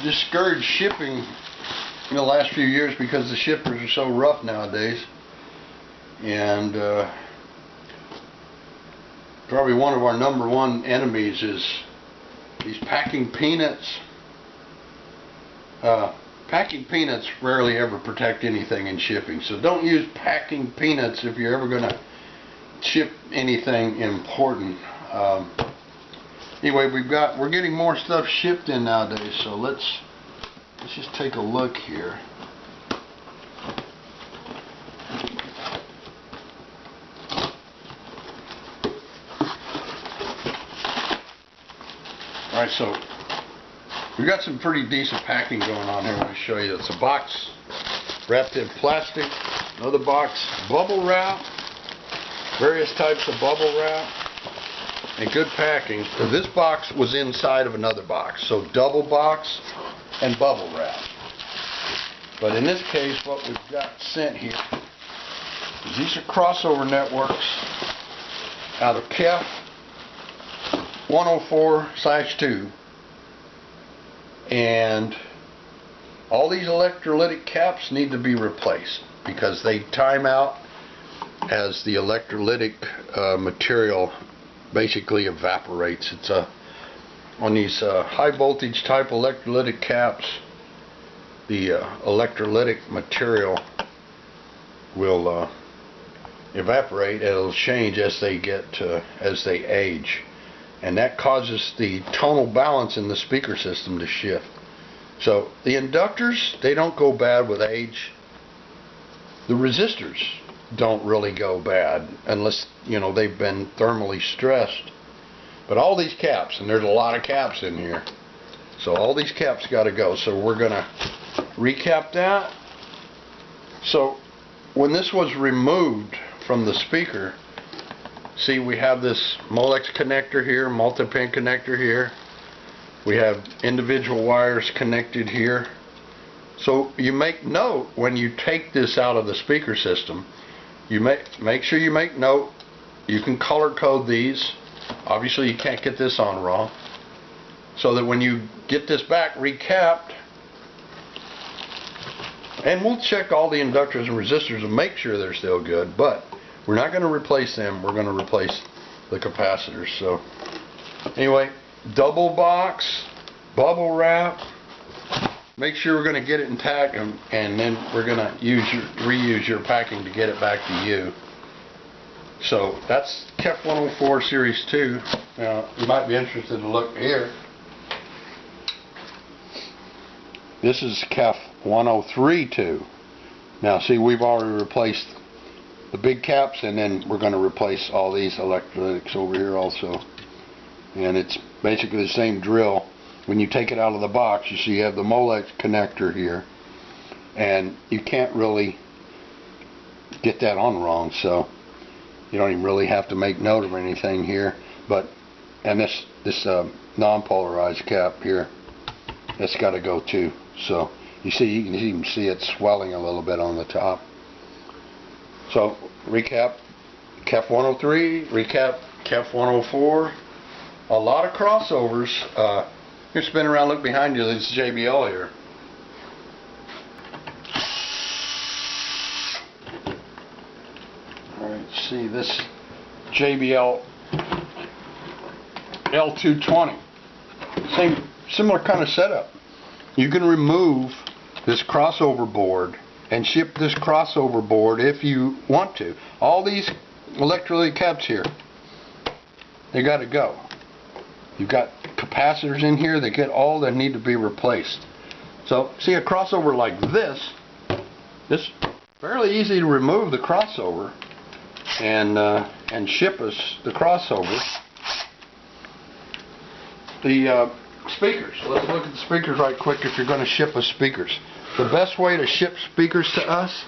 discouraged shipping in the last few years because the shippers are so rough nowadays. And probably one of our #1 enemies is these packing peanuts. Packing peanuts rarely ever protect anything in shipping, so don't use packing peanuts if you're ever going to ship anything important. Anyway, we're getting more stuff shipped in nowadays, so let's just take a look here. Alright, so we got some pretty decent packing going on here. Let me show you. It's a box wrapped in plastic, another box bubble wrap, various types of bubble wrap, and good packing. So this box was inside of another box, so double box and bubble wrap. But in this case, what we've got sent here is these are crossover networks out of KEF 104/2, and all these electrolytic caps need to be replaced because they time out as the electrolytic material basically evaporates. It's on these high voltage type electrolytic caps, the electrolytic material will evaporate. It'll change as they age, and that causes the tonal balance in the speaker system to shift. So the inductors, they don't go bad with age. The resistors don't really go bad unless, you know, they've been thermally stressed. But all these caps, and there's a lot of caps in here, so all these caps got to go. So we're gonna recap that. So when this was removed from the speaker, see, we have this Molex connector here, multi-pin connector here. We have individual wires connected here. So you make note when you take this out of the speaker system, you make sure you make note. You can color code these. Obviously you can't get this on wrong, so that when you get this back recapped, and we'll check all the inductors and resistors and make sure they're still good, but we're not going to replace them. We're going to replace the capacitors. So anyway, double box, bubble wrap. Make sure we're going to get it intact, and then we're going to reuse your packing to get it back to you. So that's KEF 104 Series 2. Now you might be interested to look here. This is KEF 103/2. Now see, we've already replaced the big caps, and then we're going to replace all these electrolytics over here also. And it's basically the same drill. When you take it out of the box, you see you have the Molex connector here, and you can't really get that on wrong, so you don't even really have to make note of anything here. But and this non-polarized cap here, that's got to go too. So you can even see it swelling a little bit on the top. So recap KEF 103, recap KEF 104. A lot of crossovers. Here, spin around, look behind you. There's JBL here. Alright, see this JBL L220. Similar kind of setup. You can remove this crossover board and ship this crossover board if you want to. All these electrolytic caps here, they got to go. You've got capacitors in here that get all that need to be replaced. So see, a crossover like this fairly easy to remove the crossover and ship us the crossover. The speakers. Let's look at the speakers right quick if you're going to ship us speakers. The best way to ship speakers to us,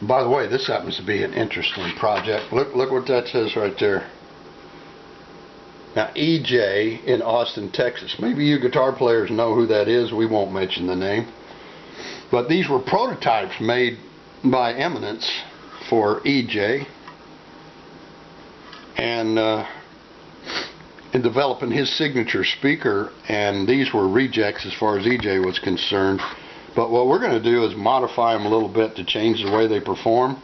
by the way, this happens to be an interesting project. Look what that says right there. Now, EJ in Austin, Texas. Maybe you guitar players know who that is. We won't mention the name. But these were prototypes made by Eminence for EJ. And in developing his signature speaker, and these were rejects as far as EJ was concerned. But what we're going to do is modify them a little bit to change the way they perform.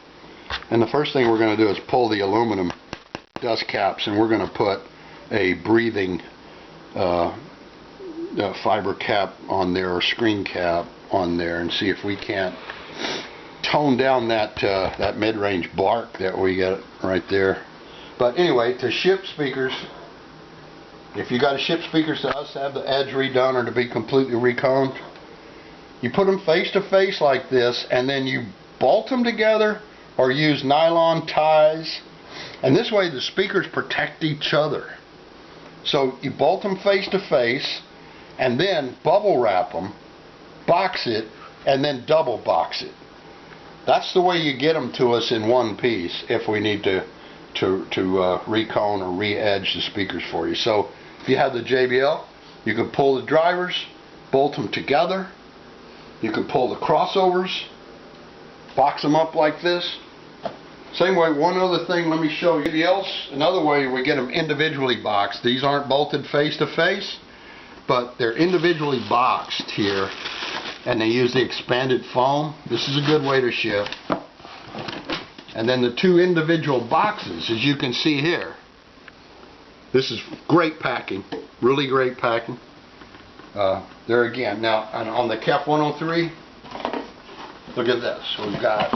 And the first thing we're going to do is pull the aluminum dust caps, and we're going to put a breathing fiber cap on there, or screen cap on there, and see if we can't tone down that that mid-range bark that we get right there. But anyway, to ship speakers, if you got to ship speakers to us to have the edge redone or to be completely reconed, you put them face to face like this, and then you bolt them together or use nylon ties, and this way the speakers protect each other. So you bolt them face to face, and then bubble wrap them, box it, and then double box it. That's the way you get them to us in one piece if we need to recone or re-edge the speakers for you. So if you have the JBL, you can pull the drivers, bolt them together. You can pull the crossovers, box them up like this. Same way, one other thing, let me show you. JBLs, another way we get them individually boxed. These aren't bolted face to face, but they're individually boxed here, and they use the expanded foam. This is a good way to ship. And then the two individual boxes, as you can see here. This is great packing, really great packing. There again, now on the KEF 103, look at this. We've got,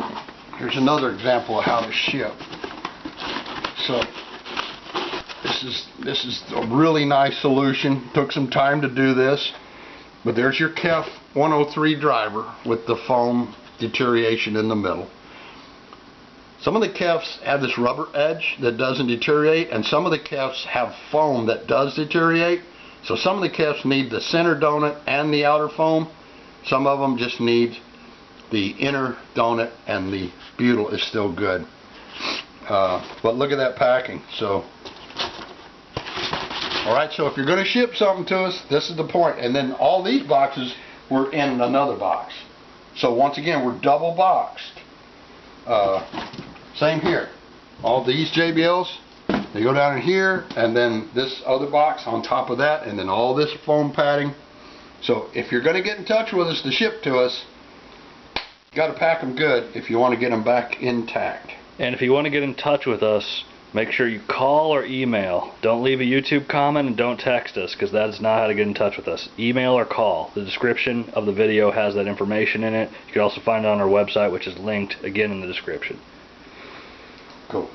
here's another example of how to ship. So this is a really nice solution. Took some time to do this, but there's your KEF 103 driver with the foam deterioration in the middle. Some of the KEFs have this rubber edge that doesn't deteriorate, and some of the KEFs have foam that does deteriorate. So some of the KEFs need the center donut and the outer foam. Some of them just need the inner donut, and the butyl is still good. But look at that packing. So, alright, so if you're going to ship something to us, this is the point. And then all these boxes were in another box. So once again, we're double boxed. Same here. All these JBLs, they go down in here, and then this other box on top of that, and then all this foam padding. So if you're going to get in touch with us to ship to us, you got to pack them good if you want to get them back intact. And if you want to get in touch with us, make sure you call or email. Don't leave a YouTube comment, and don't text us, because that is not how to get in touch with us. Email or call. The description of the video has that information in it. You can also find it on our website, which is linked again in the description. Cool.